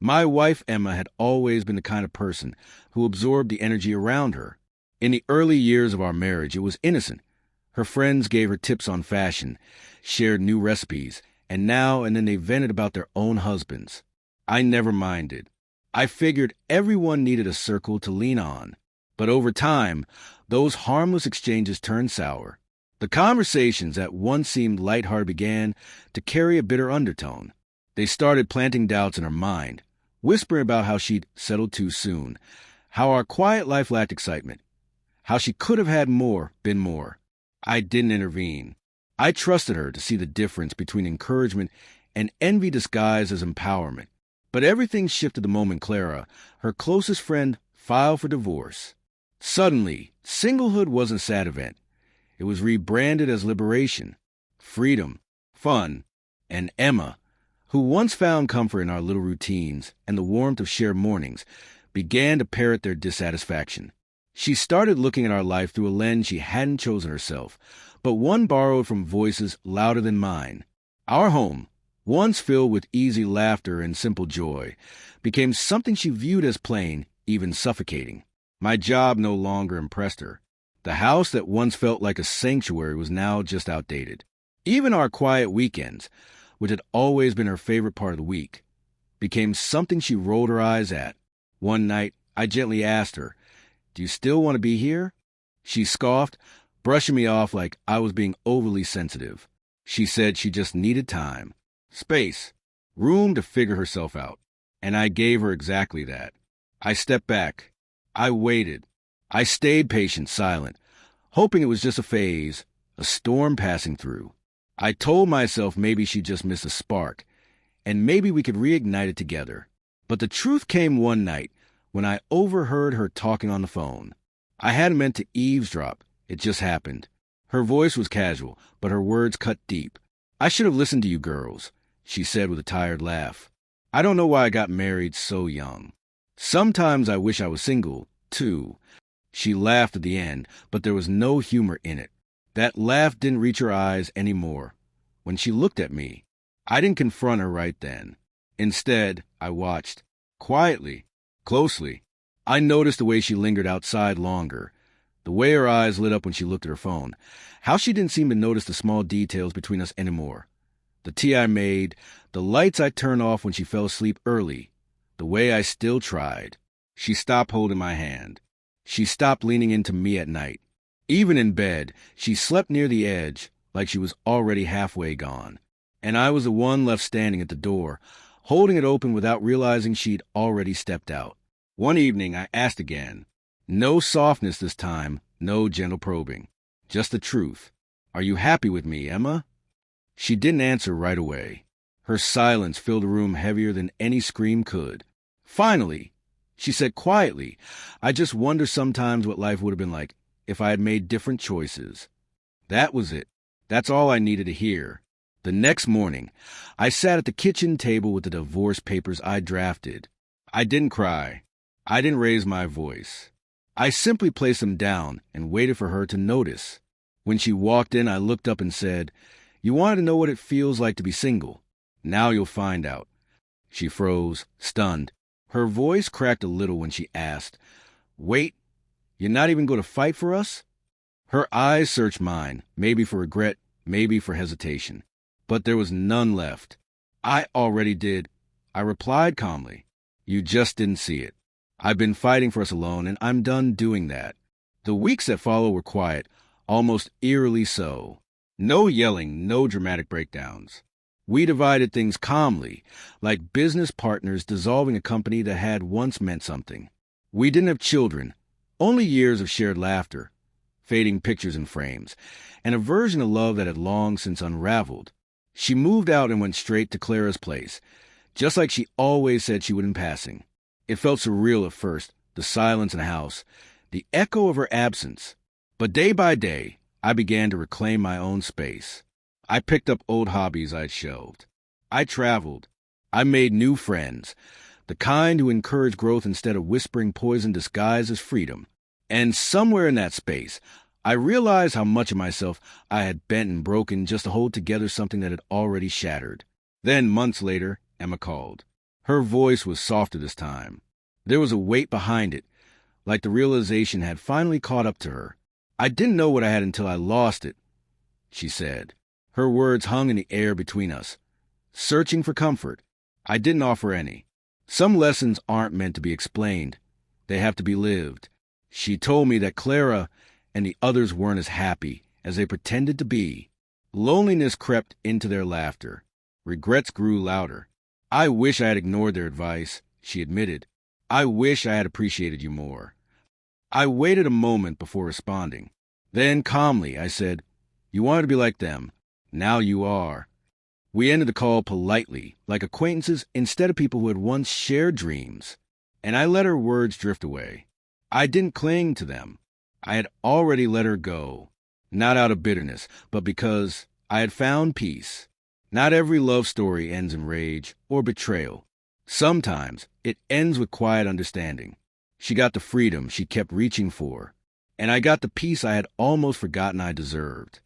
My wife, Emma, had always been the kind of person who absorbed the energy around her. In the early years of our marriage, it was innocent. Her friends gave her tips on fashion, shared new recipes, and now and then they vented about their own husbands. I never minded. I figured everyone needed a circle to lean on. But over time, those harmless exchanges turned sour. The conversations that once seemed lighthearted began to carry a bitter undertone. They started planting doubts in her mind, whispering about how she'd settled too soon, how our quiet life lacked excitement, how she could have had more, been more. I didn't intervene. I trusted her to see the difference between encouragement and envy disguised as empowerment. But everything shifted the moment Clara, her closest friend, filed for divorce. Suddenly, singlehood wasn't a sad event. It was rebranded as liberation, freedom, fun, and Emma, who once found comfort in our little routines and the warmth of shared mornings, began to parrot their dissatisfaction. She started looking at our life through a lens she hadn't chosen herself, but one borrowed from voices louder than mine. Our home, once filled with easy laughter and simple joy, became something she viewed as plain, even suffocating. My job no longer impressed her. The house that once felt like a sanctuary was now just outdated. Even our quiet weekends, which had always been her favorite part of the week, became something she rolled her eyes at. One night, I gently asked her, "Do you still want to be here?" She scoffed, brushing me off like I was being overly sensitive. She said she just needed time, space, room to figure herself out. And I gave her exactly that. I stepped back. I waited. I stayed patient, silent, hoping it was just a phase, a storm passing through. I told myself maybe she just missed a spark, and maybe we could reignite it together. But the truth came one night when I overheard her talking on the phone. I hadn't meant to eavesdrop. It just happened. Her voice was casual, but her words cut deep. "I should have listened to you girls," she said with a tired laugh. "I don't know why I got married so young. Sometimes I wish I was single, too." She laughed at the end, but there was no humor in it. That laugh didn't reach her eyes anymore. When she looked at me, I didn't confront her right then. Instead, I watched. Quietly, closely. I noticed the way she lingered outside longer, the way her eyes lit up when she looked at her phone, how she didn't seem to notice the small details between us anymore. The tea I made, the lights I turned off when she fell asleep early, the way I still tried. She stopped holding my hand. She stopped leaning into me at night. Even in bed, she slept near the edge, like she was already halfway gone. And I was the one left standing at the door, holding it open without realizing she'd already stepped out. One evening, I asked again. No softness this time, no gentle probing. Just the truth. "Are you happy with me, Emma?" She didn't answer right away. Her silence filled the room heavier than any scream could. Finally, she said quietly, "I just wonder sometimes what life would have been like if I had made different choices." That was it. That's all I needed to hear. The next morning, I sat at the kitchen table with the divorce papers I drafted. I didn't cry. I didn't raise my voice. I simply placed them down and waited for her to notice. When she walked in, I looked up and said, "You wanted to know what it feels like to be single. Now you'll find out." She froze, stunned. Her voice cracked a little when she asked, "Wait, you're not even going to fight for us?" Her eyes searched mine, maybe for regret, maybe for hesitation. But there was none left. "I already did," I replied calmly. "You just didn't see it. I've been fighting for us alone, and I'm done doing that." The weeks that followed were quiet, almost eerily so. No yelling, no dramatic breakdowns. We divided things calmly, like business partners dissolving a company that had once meant something. We didn't have children, only years of shared laughter, fading pictures and frames, and a version of love that had long since unraveled. She moved out and went straight to Clara's place, just like she always said she would in passing. It felt surreal at first, the silence in the house, the echo of her absence. But day by day, I began to reclaim my own space. I picked up old hobbies I'd shelved. I traveled. I made new friends, the kind who encourage growth instead of whispering poison disguised as freedom. And somewhere in that space, I realized how much of myself I had bent and broken just to hold together something that had already shattered. Then, months later, Emma called. Her voice was softer this time. There was a weight behind it, like the realization had finally caught up to her. "I didn't know what I had until I lost it," she said. Her words hung in the air between us. Searching for comfort, I didn't offer any. Some lessons aren't meant to be explained. They have to be lived. She told me that Clara and the others weren't as happy as they pretended to be. Loneliness crept into their laughter. Regrets grew louder. "I wish I had ignored their advice," she admitted. "I wish I had appreciated you more." I waited a moment before responding. Then, calmly, I said, "You wanted to be like them. Now you are." We ended the call politely, like acquaintances instead of people who had once shared dreams, and I let her words drift away. I didn't cling to them. I had already let her go, not out of bitterness, but because I had found peace. Not every love story ends in rage or betrayal. Sometimes it ends with quiet understanding. She got the freedom she kept reaching for, and I got the peace I had almost forgotten I deserved.